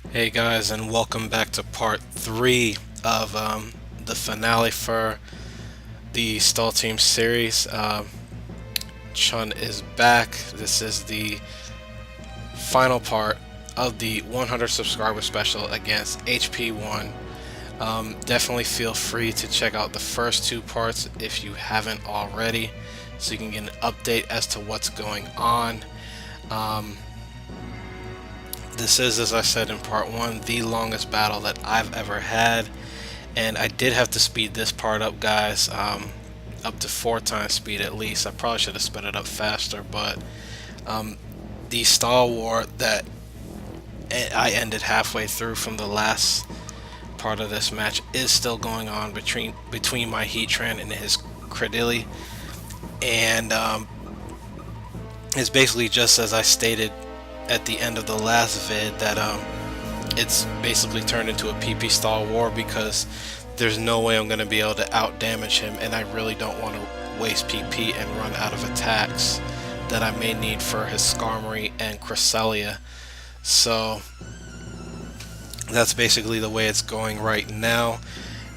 Hey guys, and welcome back to part 3 of the finale for the Stall Team series. Chun is back. This is the final part of the 100 subscriber special against hp1. Definitely feel free to check out the first two parts if you haven't already, so you can get an update as to what's going on. This is, as I said in part 1, the longest battle that I've ever had, and I did have to speed this part up, guys, up to 4 times speed at least. I probably should have sped it up faster, but the stall war that I ended halfway through from the last part of this match is still going on between my Heatran and his Credilli, and it's basically just as I stated at the end of the last vid, that it's basically turned into a PP stall war because there's no way I'm going to be able to out damage him, and I really don't want to waste PP and run out of attacks that I may need for his Skarmory and Cresselia. So that's basically the way it's going right now.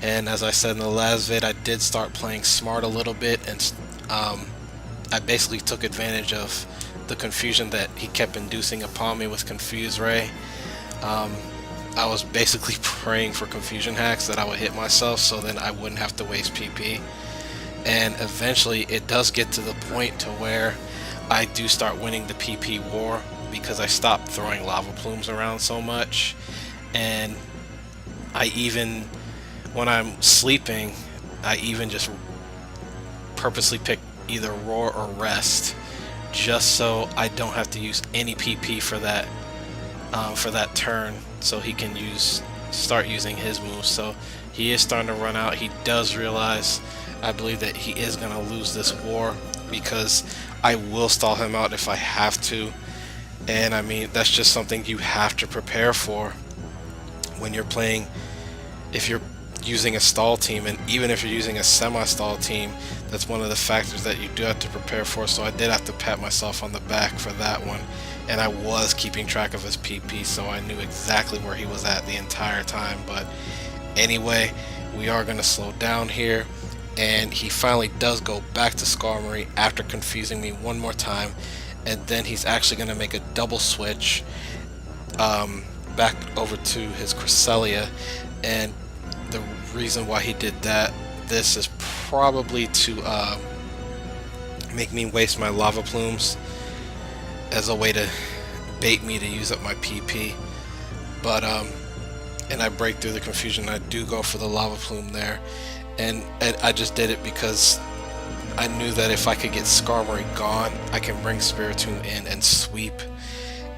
And as I said in the last vid, I did start playing smart a little bit, and I basically took advantage of the confusion that he kept inducing upon me with Confuse Ray. I was basically praying for confusion hacks that I would hit myself so then I wouldn't have to waste PP. And eventually it does get to the point to where I do start winning the PP war because I stopped throwing lava plumes around so much. And I even, when I'm sleeping, I even just purposely pick either roar or rest, just so I don't have to use any PP for that turn, so he can start using his moves. So he is starting to run out. He does realize, I believe, that he is going to lose this war because I will stall him out if I have to. And I mean, that's just something you have to prepare for when you're playing. If you're using a stall team, and even if you're using a semi-stall team, that's one of the factors that you do have to prepare for. So I did have to pat myself on the back for that one, and I was keeping track of his PP, so I knew exactly where he was at the entire time. But anyway, we are going to slow down here, and he finally does go back to Skarmory after confusing me one more time, and then he's actually going to make a double switch back over to his Cresselia. And the reason why he did that, this is probably to make me waste my lava plumes as a way to bait me to use up my PP. But and I break through the confusion. I do go for the lava plume there, and I just did it because I knew that if I could get Skarmory gone, I can bring Spiritomb in and sweep.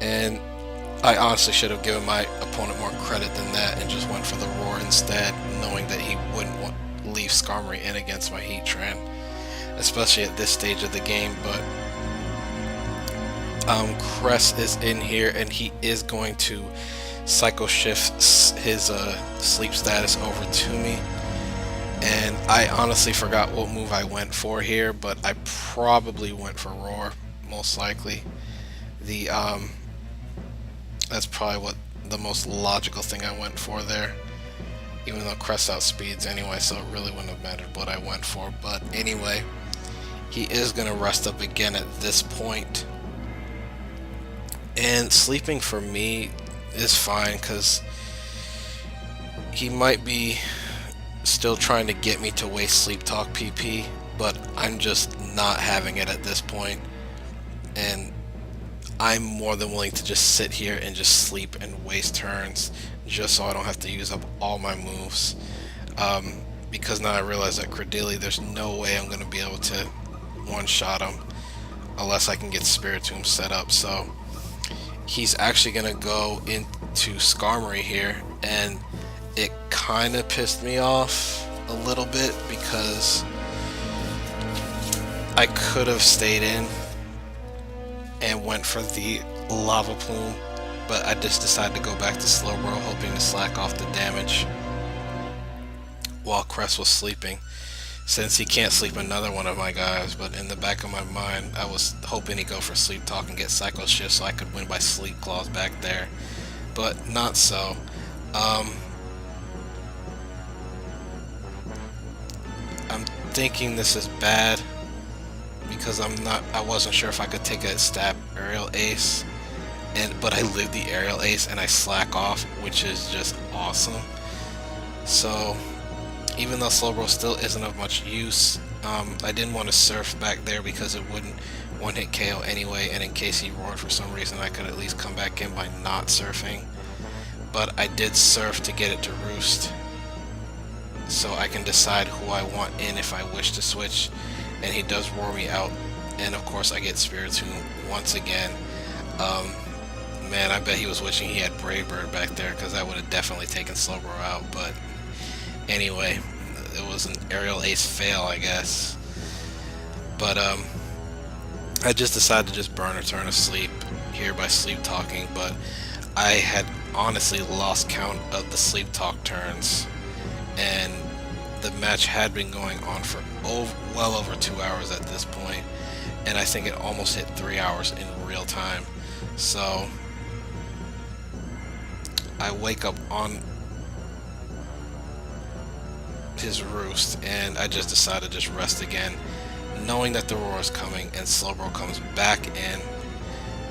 And I honestly should have given my opponent more credit than that and just went for the roar instead, knowing that he wouldn't leave Skarmory in against my Heatran, especially at this stage of the game. But Cress is in here, and he is going to Psycho Shift his sleep status over to me. And I honestly forgot what move I went for here, but I probably went for roar, most likely. That's probably what the most logical thing I went for there, even though Crest outspeeds anyway, so it really wouldn't have mattered what I went for. But anyway, he is going to rest up again at this point. And sleeping for me is fine because he might be still trying to get me to waste Sleep Talk PP, but I'm just not having it at this point. And I'm more than willing to just sit here and just sleep and waste turns just so I don't have to use up all my moves. Because now I realize that Credilli, there's no way I'm going to be able to one-shot him unless I can get Spiritomb set up. So he's actually going to go into Skarmory here, and it kind of pissed me off a little bit because I could have stayed in and went for the lava plume, but I just decided to go back to Slowbro, hoping to slack off the damage while Cress was sleeping, since he can't sleep another one of my guys. But in the back of my mind, I was hoping he'd go for Sleep Talk and get Psycho Shift so I could win by Sleep Claws back there. but not so. Um, I'm thinking this is bad because I wasn't sure if I could take a stab aerial ace, but I lived the aerial ace and I slack off, which is just awesome. So even though Slowbro still isn't of much use, I didn't want to surf back there because it wouldn't one-hit KO anyway, and in case he roared for some reason I could at least come back in by not surfing. But I did surf to get it to roost, so I can decide who I want in if I wish to switch, and he does roar me out, and of course I get Spiritomb once again. Man, I bet he was wishing he had Brave Bird back there, because I would have definitely taken Slowbro out. But anyway, it was an aerial ace fail, I guess. But I just decided to just burn a turn of sleep here by sleep talking, but I had honestly lost count of the sleep talk turns, and the match had been going on for well over 2 hours at this point, and I think it almost hit 3 hours in real time. So I wake up on his roost, and I just decided to just rest again, knowing that the roar is coming and Slowbro comes back in.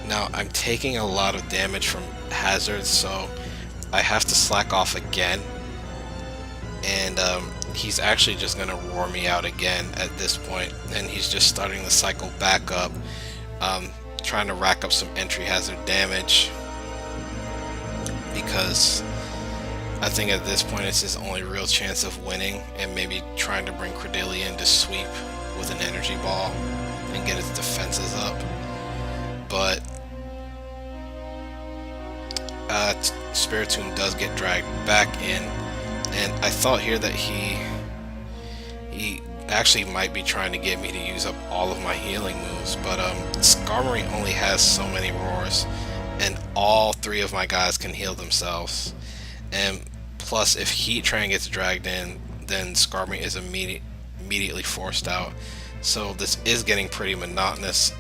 Now I'm taking a lot of damage from hazards, so I have to slack off again, and he's actually just gonna roar me out again at this point, and he's just starting the cycle back up, trying to rack up some entry hazard damage, because I think at this point it's his only real chance of winning, and maybe trying to bring Cordelia in to sweep with an energy ball and get its defenses up. But Spiritomb does get dragged back in, and I thought here that he actually might be trying to get me to use up all of my healing moves, but Skarmory only has so many roars, and all three of my guys can heal themselves. And plus, if Heatran gets dragged in, then Skarmory is immediately forced out. So this is getting pretty monotonous,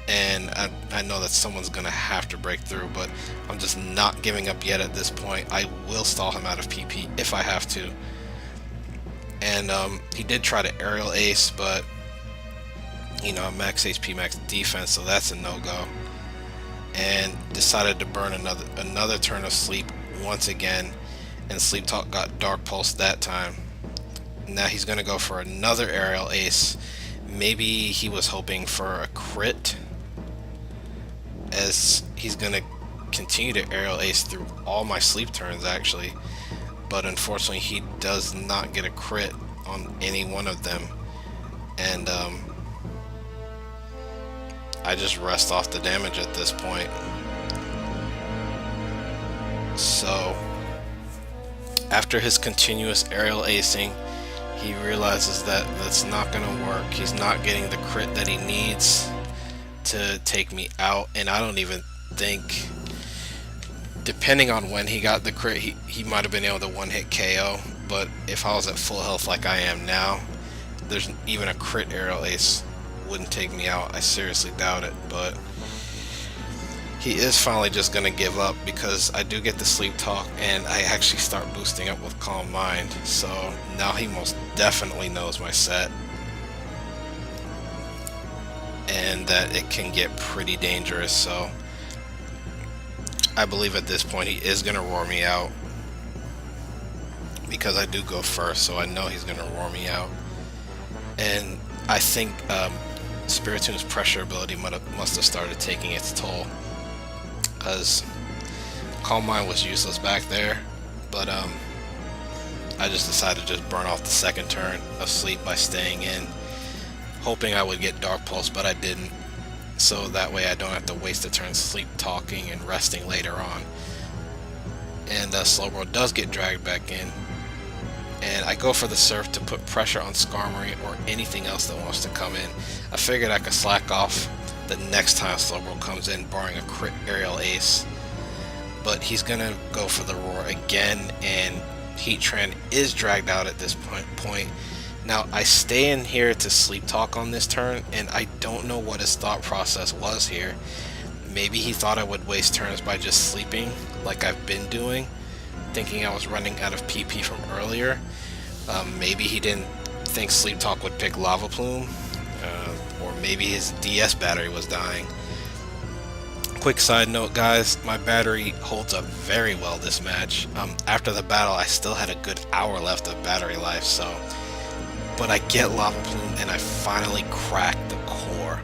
and I know that someone's gonna have to break through, but I'm just not giving up yet at this point. I will stall him out of PP if I have to. And he did try to aerial ace, but you know, max HP, max defense, so that's a no-go. And decided to burn another turn of sleep once again, and Sleep Talk got Dark Pulse that time. Now he's gonna go for another aerial ace. Maybe he was hoping for a crit, as he's gonna continue to aerial ace through all my sleep turns actually, but unfortunately he does not get a crit on any one of them, and I just rest off the damage at this point. So after his continuous aerial acing, he realizes that that's not gonna work. He's not getting the crit that he needs to take me out, and I don't even think, depending on when he got the crit, he might have been able to one-hit KO, but if I was at full health like I am now, there's even a crit aerial ace wouldn't take me out. I seriously doubt it, but he is finally just gonna give up, because I do get the sleep talk and I actually start boosting up with Calm Mind, so now he most definitely knows my set and that it can get pretty dangerous. So I believe at this point he is gonna roar me out, because I do go first, so I know he's gonna roar me out. And I think Spiritomb's pressure ability must have started taking its toll, because Calm Mind was useless back there. But I just decided to just burn off the second turn of sleep by staying in, hoping I would get Dark Pulse, but I didn't, so that way I don't have to waste a turn sleep talking and resting later on. And Slowbro does get dragged back in, and I go for the surf to put pressure on Skarmory or anything else that wants to come in. I figured I could slack off the next time Slowbro comes in, barring a crit aerial ace, but he's gonna go for the roar again, and Heatran is dragged out at this point. Now I stay in here to sleep talk on this turn, and I don't know what his thought process was here. Maybe he thought I would waste turns by just sleeping, like I've been doing, thinking I was running out of PP from earlier. Maybe he didn't think Sleep Talk would pick Lava Plume, or maybe his DS battery was dying. Quick side note, guys, my battery holds up very well this match. After the battle, I still had a good hour left of battery life, but I get Lava Plume and I finally cracked the core.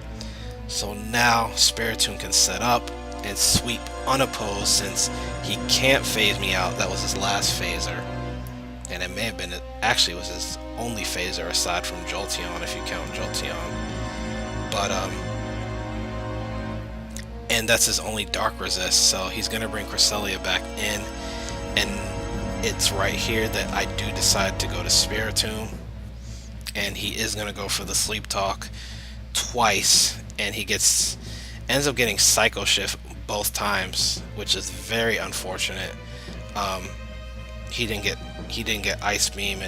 So now Spiritomb can set up and sweep unopposed since he can't phase me out. That was his last phaser. And it may have been, actually was his only phaser aside from Jolteon if you count Jolteon. But, and that's his only dark resist, so he's going to bring Cresselia back in. And it's right here that I do decide to go to Spiritomb. And he is going to go for the Sleep Talk twice, and he ends up getting Psycho Shift both times, which is very unfortunate. He didn't get Ice Beam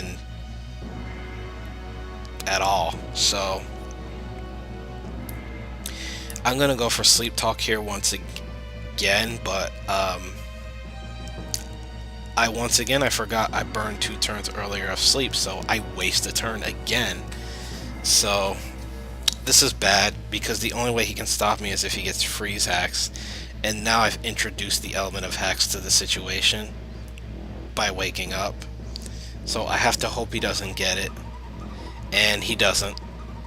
at all, so I'm gonna go for Sleep Talk here once again, but I forgot I burned 2 turns earlier of sleep, so I waste a turn again. So this is bad because the only way he can stop me is if he gets freeze hacks, and now I've introduced the element of hacks to the situation by waking up. So I have to hope he doesn't get it, and he doesn't,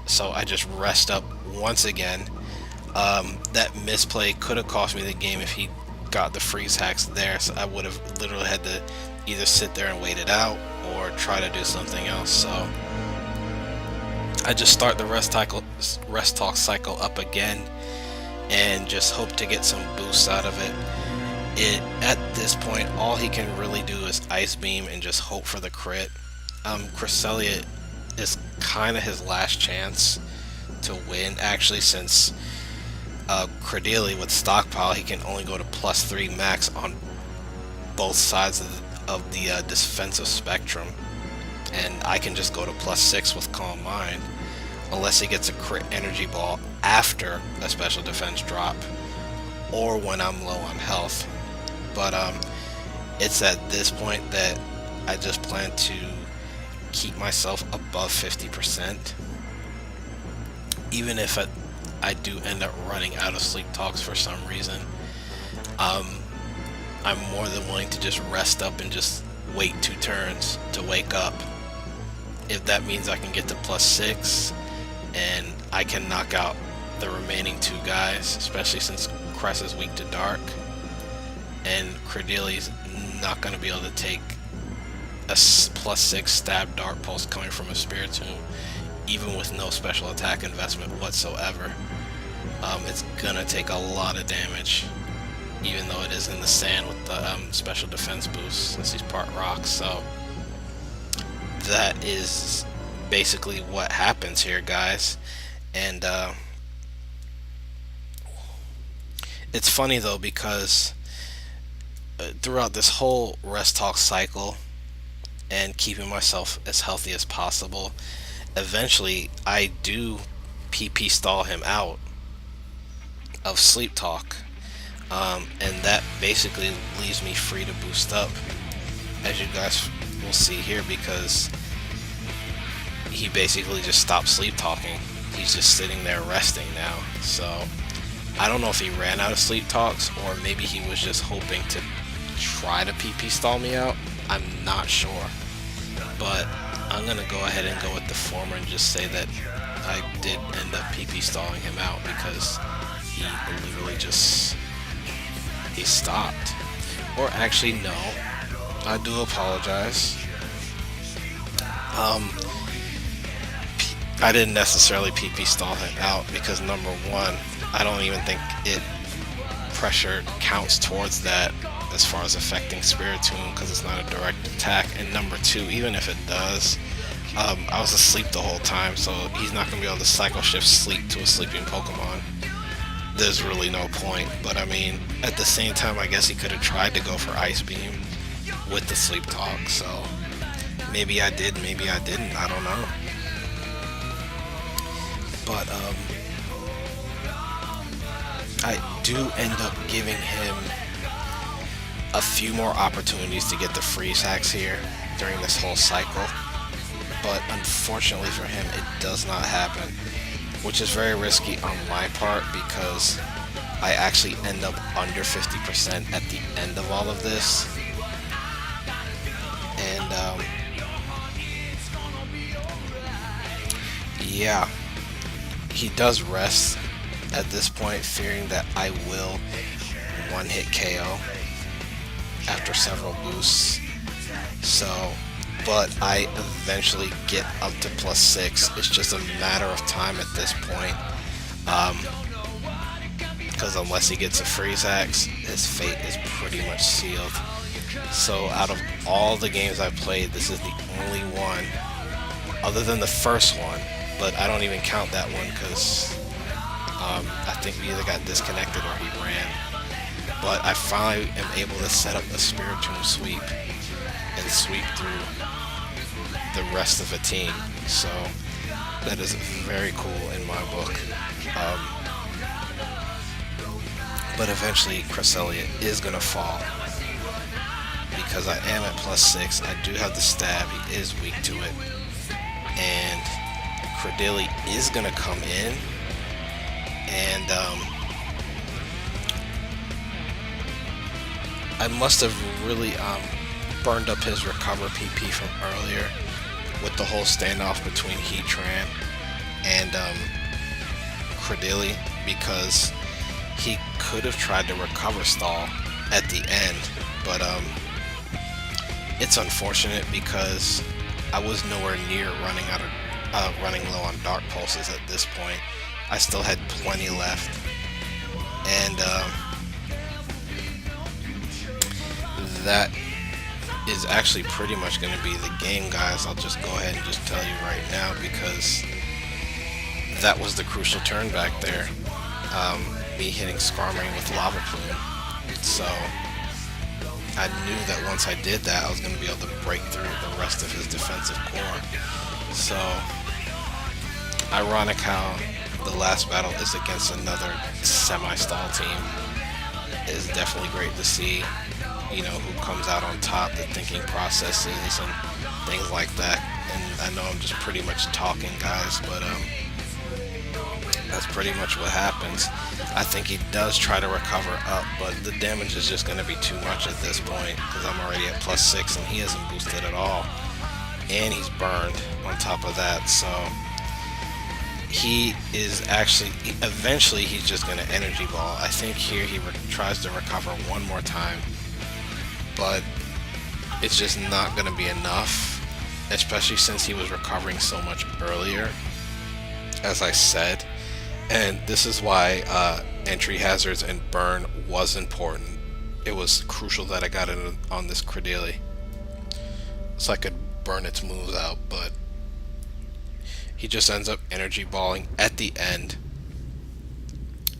so I just rest up once again. That misplay could have cost me the game if he got the freeze hacks there, so I would have literally had to either sit there and wait it out or try to do something else. So I just start the rest talk cycle up again and just hope to get some boosts out of it. At this point, all he can really do is Ice Beam and just hope for the crit. Cresselia is kind of his last chance to win, actually, since Credeli with Stockpile, he can only go to +3 max on both sides of the defensive spectrum, and I can just go to +6 with Calm Mind, unless he gets a crit energy ball after a special defense drop or when I'm low on health. But it's at this point that I just plan to keep myself above 50%, even if I do end up running out of Sleep Talks for some reason. I'm more than willing to just rest up and just wait 2 turns to wake up, if that means I can get to +6 and I can knock out the remaining 2 guys, especially since Cress is weak to dark and Credeli's not going to be able to take a +6 stab Dark Pulse coming from a Spiritomb, even with no special attack investment whatsoever. It's gonna take a lot of damage, even though it is in the sand with the special defense boost, since he's part rock. So that is basically what happens here, guys. And it's funny though, because throughout this whole rest talk cycle and keeping myself as healthy as possible, eventually I do PP stall him out of Sleep Talk, and that basically leaves me free to boost up, as you guys will see here, because he basically just stopped sleep talking. He's just sitting there resting now. So I don't know if he ran out of Sleep Talks or maybe he was just hoping to try to PP stall me out. I'm not sure, but I'm gonna go ahead and go with the former and just say that I did end up PP stalling him out, because he literally he stopped. Or actually, no, I do apologize. I didn't necessarily PP stall him out, because number one, I don't even think pressure counts towards that as far as affecting Spiritomb, because it's not a direct attack. And number two, even if it does, I was asleep the whole time, so he's not going to be able to cycle shift sleep to a sleeping Pokemon. There's really no point. But I mean, at the same time, I guess he could have tried to go for Ice Beam with the Sleep Talk, so maybe I did, maybe I didn't, I don't know. But I do end up giving him a few more opportunities to get the freeze hacks here during this whole cycle, but unfortunately for him it does not happen, which is very risky on my part because I actually end up under 50% at the end of all of this. And yeah, he does rest at this point, fearing that I will one-hit KO after several boosts. So, but I eventually get up to +6. It's just a matter of time at this point. Because unless he gets a freeze axe, his fate is pretty much sealed. So out of all the games I've played, this is the only one, other than the first one, but I don't even count that one because I think we either got disconnected or he ran. But I finally am able to set up a Spirit Tomb sweep and sweep through the rest of the team. So that is very cool in my book. But eventually Cresselia is going to fall because I am at +6. I do have the stab. He is weak to it. And Credilli is going to come in. And I must have really burned up his recover PP from earlier with the whole standoff between Heatran and Credilli, because he could have tried to recover stall at the end, but it's unfortunate because I was nowhere near running low on Dark Pulses at this point. I still had plenty left, and that is actually pretty much going to be the game, guys. I'll just go ahead and just tell you right now, because that was the crucial turn back there. Me hitting Skarmory with Lava Plume. So I knew that once I did that, I was going to be able to break through the rest of his defensive core. So ironic how the last battle is against another semi-stall team. It is definitely great to see, you know, who comes out on top, the thinking processes and things like that. And I know I'm just pretty much talking, guys, but that's pretty much what happens. I think he does try to recover up, but the damage is just going to be too much at this point because I'm already at +6 and he hasn't boosted at all. And he's burned on top of that, so he is actually, eventually he's just going to Energy Ball. I think here he tries to recover one more time, but it's just not going to be enough, especially since he was recovering so much earlier, as I said. And this is why entry hazards and burn was important. It was crucial that I got it on this Credilli, so I could burn its moves out, but he just ends up energy balling at the end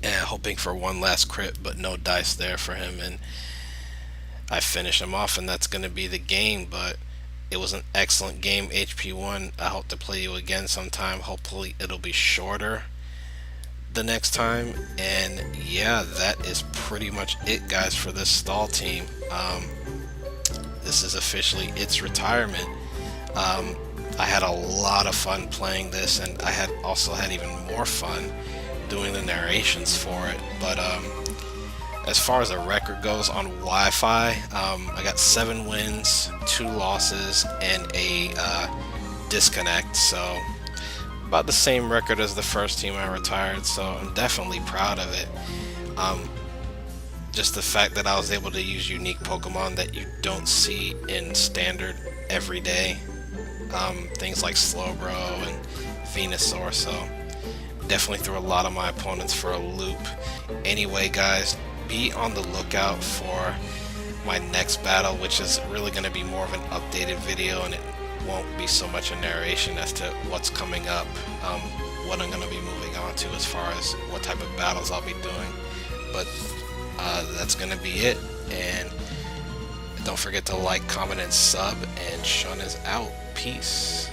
and hoping for one last crit, but no dice there for him, and I finish him off, and that's going to be the game. But it was an excellent game, HP1. I hope to play you again sometime. Hopefully it'll be shorter the next time. And yeah, that is pretty much it, guys, for this stall team. This is officially its retirement. I had a lot of fun playing this, and I had also had even more fun doing the narrations for it. But as far as the record goes on Wi-Fi, I got 7 wins, 2 losses, and a disconnect, so about the same record as the first team I retired, so I'm definitely proud of it. Just the fact that I was able to use unique Pokemon that you don't see in standard every day, things like Slowbro and Venusaur, so definitely threw a lot of my opponents for a loop. Anyway, guys, be on the lookout for my next battle, which is really going to be more of an updated video, and it won't be so much a narration as to what's coming up, what I'm going to be moving on to as far as what type of battles I'll be doing. But that's going to be it, and don't forget to like, comment, and sub, and Chun is out. Peace.